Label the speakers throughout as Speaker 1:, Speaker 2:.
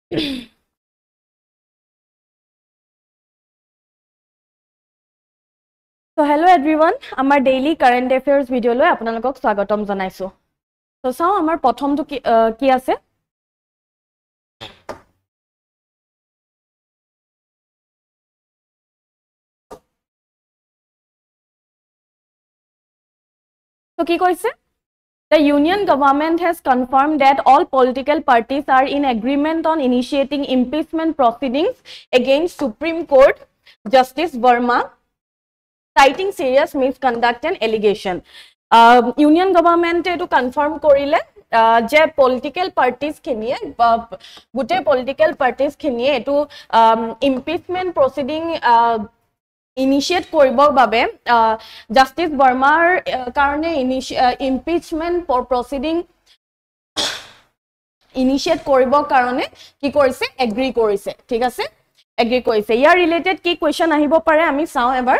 Speaker 1: So hello everyone, our daily current affairs video lo apnalok swagatom janaisu. So sao amar prothom to ki ase? So ki koise? The union government has confirmed that all political parties are in agreement on initiating impeachment proceedings against Supreme Court Justice Verma, citing serious misconduct and allegation. Union government to confirm korile je political parties khiniye gute political parties khiniye to impeachment proceeding initiate koribor babe Justice Vermar karone impeachment proceeding initiate koribor karone ki korise agree korise thik ase agree korise ya related ki question ahibo pare ami sao ebar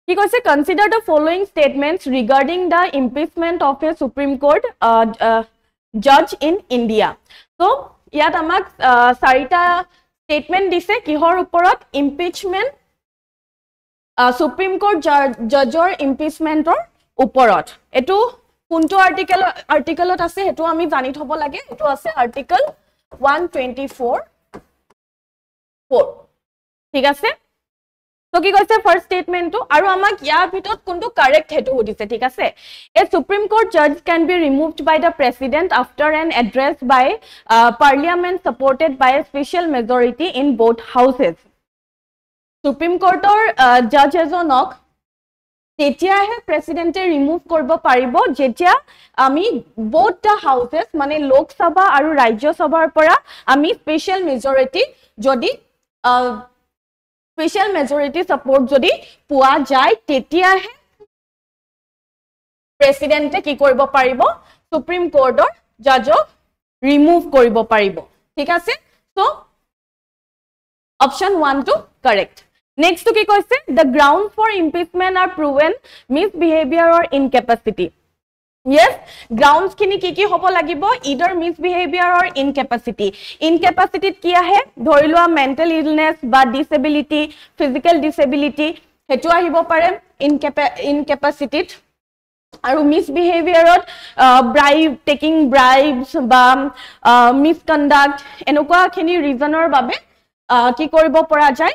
Speaker 1: ki koise consider the following statements regarding the impeachment of a Supreme Court judge in India. So yat amak sarita statement dise kihor uporot impeachment Supreme Court judge or impeachment or uporot etu kunto article ot ase hetu ami jani thobo lage etu ase article 124 4 thik ase. So ki koise first statement to aru amak ya bitot kuntu correct hetu hodise thik ase. A Supreme Court judge can be removed by the president after an address by parliament supported by a special majority in both houses. Supreme Court or judge ejonok tetia he president remove korbo paribo jetia ami both the houses mane lok sabha aru rajya sabhar pora ami special majority jodi special majority support jodi pua jai tetia he president ki koribo paribo Supreme Court or judge remove koribo paribo thik ase. So option 1 to correct. Next to ki koise the grounds for impeachment are proven misbehavior or incapacity. Yes, grounds kini ki hobo lagibo either misbehavior or incapacity. Incapacity ki ahe dhoriloa mental illness ba disability physical disability hetu ahibo pare incapacity aru misbehavior bribe taking bribes ba misconduct enokwa khini reason or babe ki koribo pora jai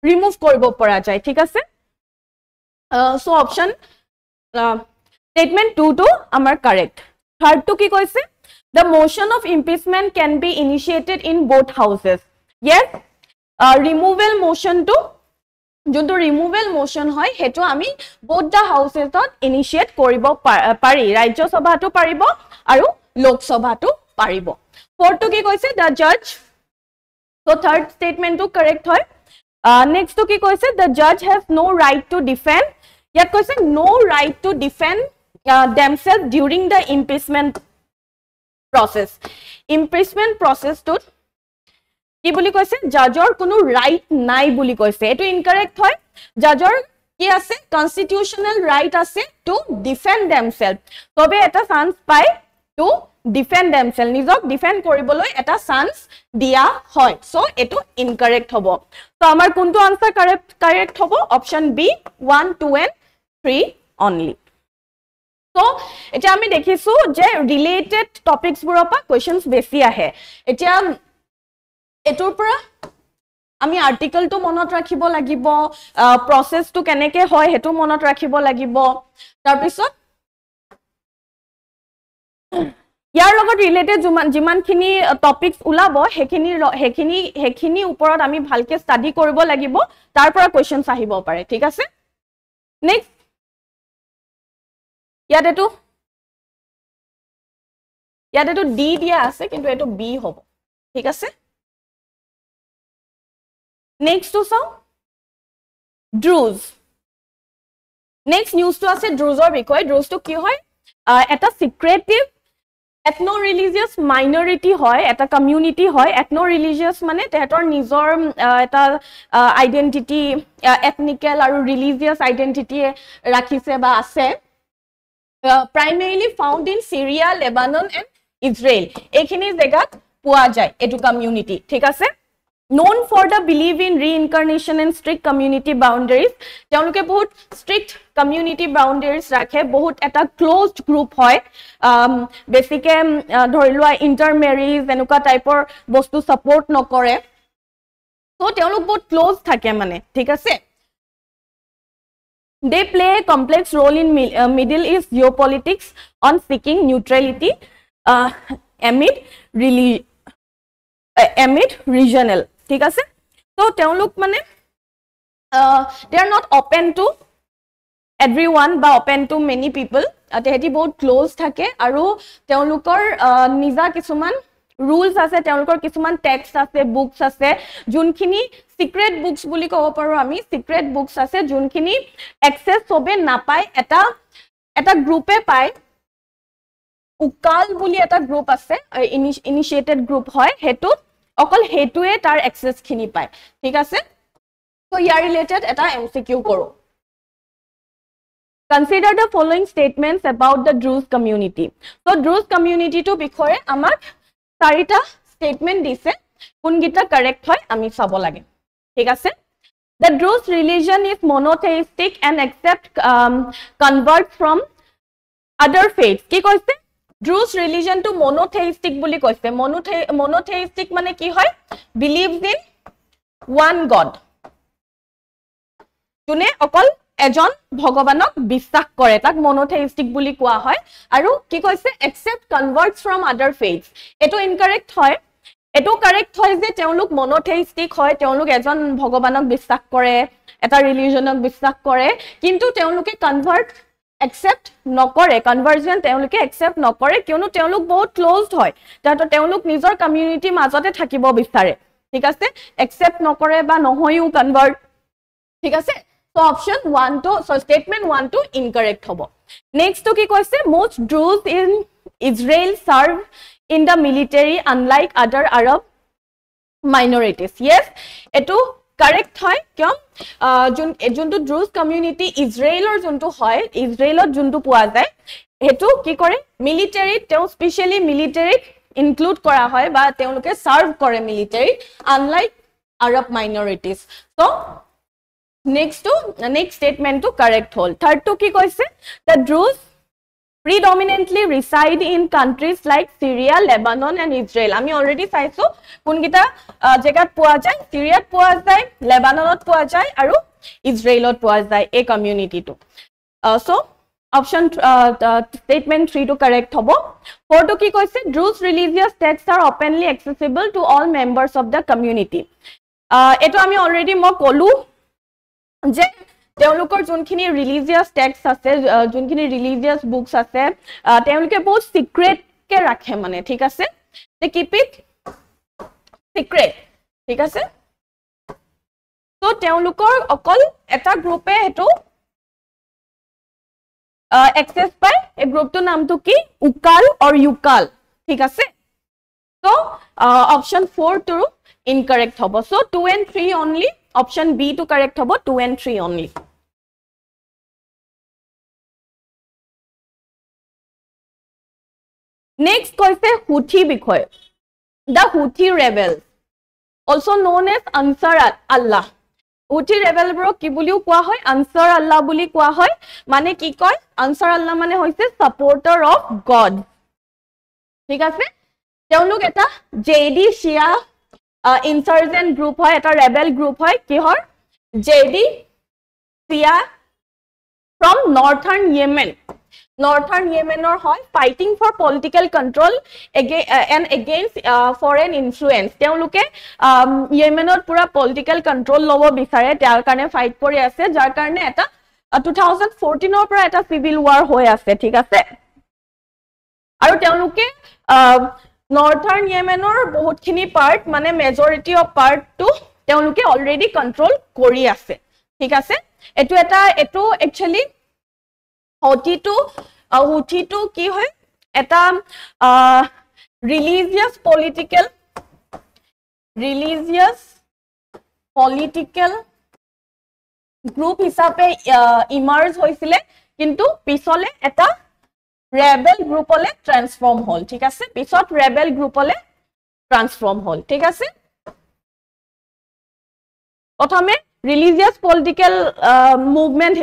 Speaker 1: remove koribo pora jai thik ase. So option statement 2 to amar correct. Third to ki koise the motion of impeachment can be initiated in both houses. Yes, removal motion to jonto removal motion hoy hetu ami both the houses ot initiate koribo pari rajya sabha to paribo aru lok sabha to paribo. Fourth to ki koise the judge. So third statement to correct hoy. Next to ki koise the judge has no right to defend. Yat koise no right to defend themselves during the impeachment process. Impeachment process to ki boli koise judge or kono right nai boli koise etu incorrect hoy. Judge or ki ase constitutional right ase to defend themselves tobe eta chance pai to defend themselves nijok defend koriboloi eta chance dia hoy. So etu incorrect hobo. So amar kuntu answer correct hobo option B 1 2 and 3 only. So eta ami dekhisu je related topics bura pa questions besi ahe eta etur pura ami article to monot rakhibo lagibo process to keneke hoy hetu monot rakhibo lagibo tar pisot ইয়াৰ লগত related জিমান খিনি topics উলাবো হেখিনি ওপৰত আমি ভালকে study কৰিব লাগিব তাৰ পৰা কোৱেশ্চনস আহিব পাৰে ঠিক আছে. নেক্সট ইয়াতেটো ডি দিয়া আছে কিন্তু এটো বি হ'ব ঠিক আছে. নেক্সট টু চাও ড্ৰুজ. নেক্সট নিউজ টু আছে ড্ৰুজৰ বিষয়. ড্ৰুজ টু কি হয় এটা সিক্ৰেটিভ ethno-religious minority hoy eta community hoy ethno-religious mane tehator nijor eta identity ethnical aru religious identity rakhise ba ase primarily found in Syria, Lebanon and Israel. এইখিনি জায়গাত পোৱা যায় এটো community ঠিক আছে known for the belief in reincarnation and strict community boundaries তেওঁলোকে বহুত strict community boundaries ৰাখে বহুত এটা closed group হয় বেছিকে ধৰিলোৱা intermarriage এনেকুৱা টাইপৰ বস্তু support নকৰে so তেওঁলোক বহুত close থাকে মানে ঠিক আছে They play a complex role in Middle East geopolitics on seeking neutrality amid regional. ঠিক আছে? So, তেওঁলোক মানে they are not open to everyone বা open to many people. তেহেঁতি বহুত close থাকে আৰু তেওঁলোকৰ নিজা কিছুমান rules আছে তেওঁলোকৰ কিছুমান text আছে books আছে যোনখিনি secret books বুলি ক'ব পাৰো আমি secret books আছে যোনখিনি access সবে নাপায় এটা গ্ৰুপে পায় উকাল বুলি এটা গ্ৰুপ আছে ইনিশিয়েটেড গ্ৰুপ হয় হেতু অকল হেতুৱে তাৰ access খিনি পায় ঠিক আছে so ইয়াৰ ৰিলেটেড এটা MCQ কৰো Consider the following statements about the Druze community so Druze community to বিষয়ে আমাক চাৰিটা statement দিছে কোনগিটা correct হয় আমি চাব লাগে ঠিক আছে The Druze religion is monotheistic and accept convert from other faiths কি কৈছে Druze religion to monotheistic বুলি কৈছে monotheistic মানে কি হয় believes in one god যোনে অকল এজন ভগৱানক বিশ্বাস কৰে তাক monotheistic বুলি কোৱা হয় আৰু কি কৈছে accept converts from other faiths এটো incorrect হয় এটো correct হয় যে তেওঁলোক monotheistic হয় তেওঁলোক এজন ভগৱানক বিশ্বাস কৰে এটা ৰিলিজনক বিশ্বাস কৰে কিন্তু তেওঁলোকে convert accept নকৰে conversion তেওঁলোকে accept নকৰে কিয়নো তেওঁলোক বহুত closed হয় তাতো তেওঁলোক নিজৰ community মাজতে থাকিব বিচাৰে ঠিক আছে accept নকৰে বা নহয়ও convert ঠিক আছে So option 1 to so statement 1 to incorrect hobo. Next to ki koise most Druze in Israel serve in the military unlike other Arab minorities. Yes, eto correct hoy kyom juntu Druze community Israel or juntu hoy Israel or juntu poa jay hetu ki kore military teo specially military include kora hoy ba teoloke serve kore military unlike Arab minorities. So Next statement to correct whole. Third to ki koise the Druze predominantly reside in countries like Syria, Lebanon and Israel. Ami already saiso kungita jagat poa jay Syria poa jay Lebanonot poa jay aru Israelot poa jay a community to. So option statement 3 to correct hobo. Fourth to ki koise Druze religious texts are openly accessible to all members of the community. Eto ami already mo kolu যে তেওঁলোকৰ যোনখিনি ৰিলিজিয়াস text আছে যোনখিনি ৰিলিজিয়াস books আছে তেওঁলোকে বহুত secret কে ৰাখে মানে ঠিক আছে they keep it secret ঠিক আছে তো তেওঁলোকৰ অকল এটা গ্ৰুপে হেতু access পায় এই গ্ৰুপটো নামটো কি উকাল or ইউকাল ঠিক আছে so option 4 to incorrect hobo so 2 and 3 only Option B to correct hobo 2 and 3 only. Next koise Houthi bikhoy. The Houthi rebels, also known as Ansar Allah. Houthi rebel bro ki buliu koa hoy Ansar Allah buli koa hoy. Mane ki koy Ansar Allah mane hoise supporter of God. Thik ase? Teoluk eta JD Shia insurgent group hoy eta rebel group hoy ki hor JD Shia from northern Yemen or hoy fighting for political control and against foreign influence teoluke Yemenor pura political control lobo bisare tar karone fight kori ase jar karone eta 2014 or pura eta civil war hoy ase thik ase aru teoluke Northern Yemen or bahut khini part mane majority of part to teoluke already control kori ase thik ase etu actually Houthi to ki hoy eta religious political group hisabe emerge hoisile kintu pisole eta rebel গ্ৰুপলে transform হল ঠিক আছে পিছত rebel গ্ৰুপলে transform হল ঠিক আছে প্ৰথমে religious political movement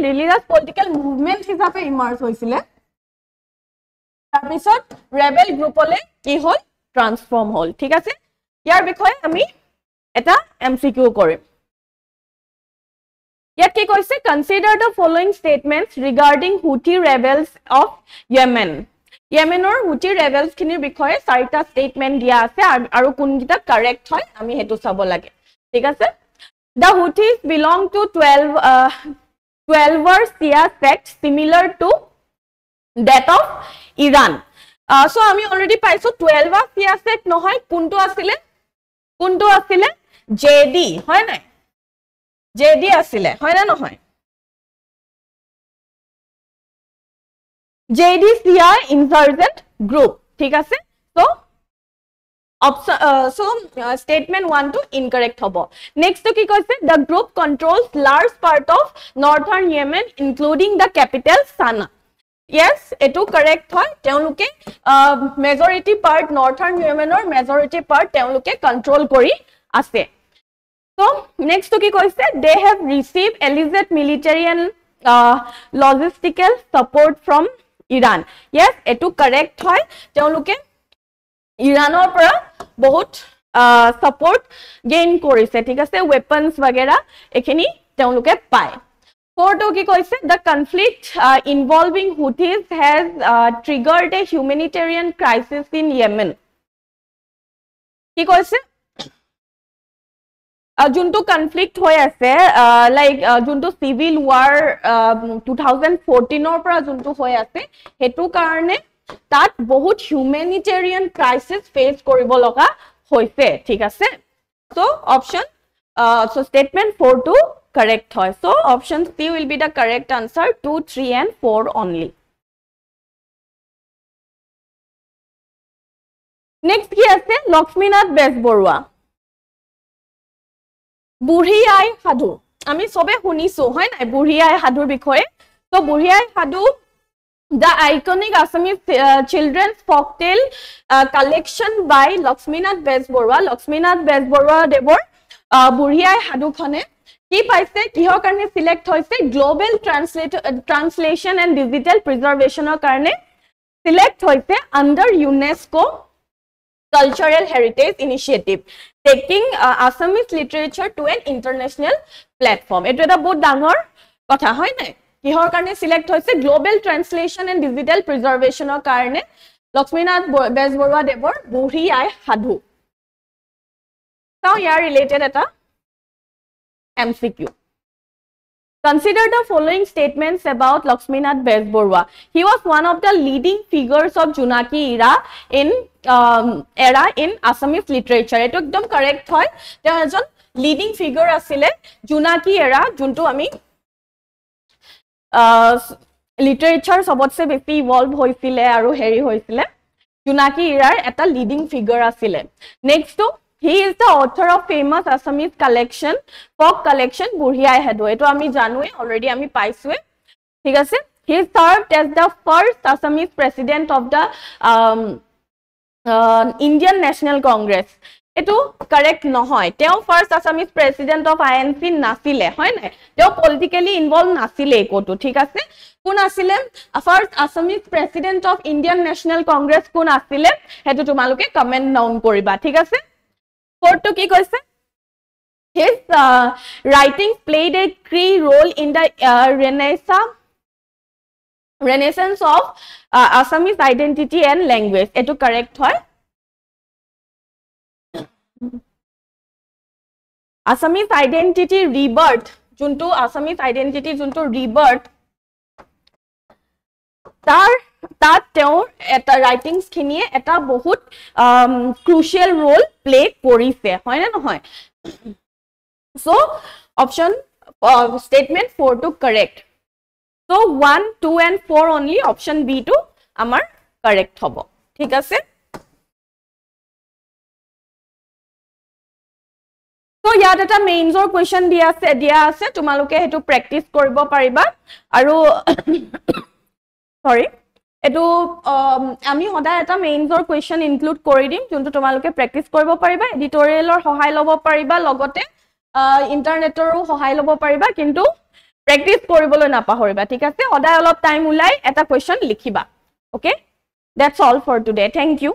Speaker 1: religious political movement হিচাপে ইমাৰ্জ হৈছিলে তাৰ পিছত ৰেবেল গ্ৰুপলে কি হল ট্ৰান্সফৰ্ম হল ঠিক আছে ইয়াৰ বিষয়ে আমি এটা এমসিকিউ কৰিম ইয়াত কি কৈছে consider the following statements regarding Houthi rebels of Yemen য়েমেনৰ হুথি ৰেবেলছ খিনিৰ বিষয়ে চাৰিটা স্টেটমেন্ট দিয়া আছে আৰু কোনকিটা কাৰেক্ট হয় আমি হেতু চাব লাগে ঠিক আছে The Houthis belong to 12 Shia sect similar to that of Iran. So আমি already পাইছো 12 Shia sect নহয় কোনটো আছিলে JD হয় নাই JD আছিলে হয় না নহয় JD Shia insurgent group ঠিক আছে so statement 1 to incorrect hobo next to ki koise the group controls large part of northern Yemen including the capital Sana'a yes etu correct hoy teuluke majority part northern Yemen or majority part teuluke control kori ase so next to ki koise they have received alleged military and logistical support from Iran yes etu correct hoy teuluke ইৰানৰ পৰা বহুত support gain কৰিছে ঠিক আছে weapons वगैरह এখিনি তেওঁলোকে পায় ফৰটো কি কৈছে the conflict involving Houthis has triggered a humanitarian crisis in Yemen কি কৈছে যোনটো কনফ্লিক্ট হৈ আছে লাইক যোনটো সিভিল ওয়াৰ 2014 ৰ পৰা যোনটো হৈ আছে হেতু কাৰণে that বহুত humanitarian crisis face কৰিব লগা হৈছে ঠিক আছে so option so statement 4 to correct হয় so option C will be the correct answer 2 3 and 4 only next কি আছে লক্ষ্মীনাথ বেজবৰুৱা বুঢ়ী আই সাধু আমি সবে শুনিছো হয় নাই বুঢ়ী আই সাধুৰ বিষয়ে so বুঢ়ী আই সাধু The iconic Assamese children's folktale collection by Lakshminath Bezborwa Devor Buri Ai Hadu khone ki paise kihor karne select hoise global translation and digital preservation or karne select hoise under UNESCO Cultural Heritage Initiative taking Assamese literature to an international platform etu eta bahut dangor kotha hoy nai কিহৰ কাৰণে select হৈছে global translation and digital প্ৰিজাৰ্ভেশ্যনৰ কাৰণে লক্ষ্মীনাথ বেজবৰুৱা দেৱৰ বুঢ়ী আই সাধু চাও ইয়াৰ related এটা MCQ Consider the following statements about Lakshminath Bezborwa. He was one of the leading figures of Junaki era in Assamese literature. Eto ekdom correct hoy. Teo ejon leading figure asile Junaki era juntu ami literature सबसे बेसी evolve होइसिले आरो हेरी होइसिले जुनाकी इरार एटा leading figure आसिले next to he is the author of famous Assamese collection folk collection बुढ़ी आई हेदो एतो आमी जानुए ऑलरेडी आमी पाइसुए ठीक আছে he served as the first Assamese president of the Indian National Congress এটো কারেক্ট নহয় তেও first Assamese president of INC নাছিলে হয় না তেও পলিটিক্যালি ইনভলভ নাছিলে কোটো ঠিক আছে কোন আছিলে first Assamese president of Indian national Congress কোন আছিলে হেতু তোমালোকে কমেন্ট ডাউন কৰিবা ঠিক আছে ফৰটো কি কৈছে his writings played a key role in the renaissance of Assamese identity and language এটো কারেক্ট হয় Assamese identity rebirth juntu Assamese identity juntu rebirth tar teor eta writings khinie eta bahut crucial role play korise hoy na nohoy so option statement 4 to correct so 1 2 and 4 only option B to amar correct hobo thik ase So ইয়াত এটা মেইনছৰ question দিয়া আছে তোমালোকে হেতু practice কৰিব পাৰিবা আৰু সৰি এটো আমি সদায় এটা মেইনছৰ কোৱেশ্চন ইনক্লুড কৰি দিম যোনটো তোমালোকে প্ৰেক্টিস কৰিব পাৰিবা এডিটৰিয়েলৰ সহায় ল'ব পাৰিবা লগতে ইন্টাৰনেটৰো সহায় ল'ব পাৰিবা কিন্তু প্ৰেক্টিস কৰিবলৈ নাপাহৰিবা ঠিক আছে সদায় অলপ টাইম উলাই এটা কোৱেশ্চন লিখিবা okay that's all for today thank U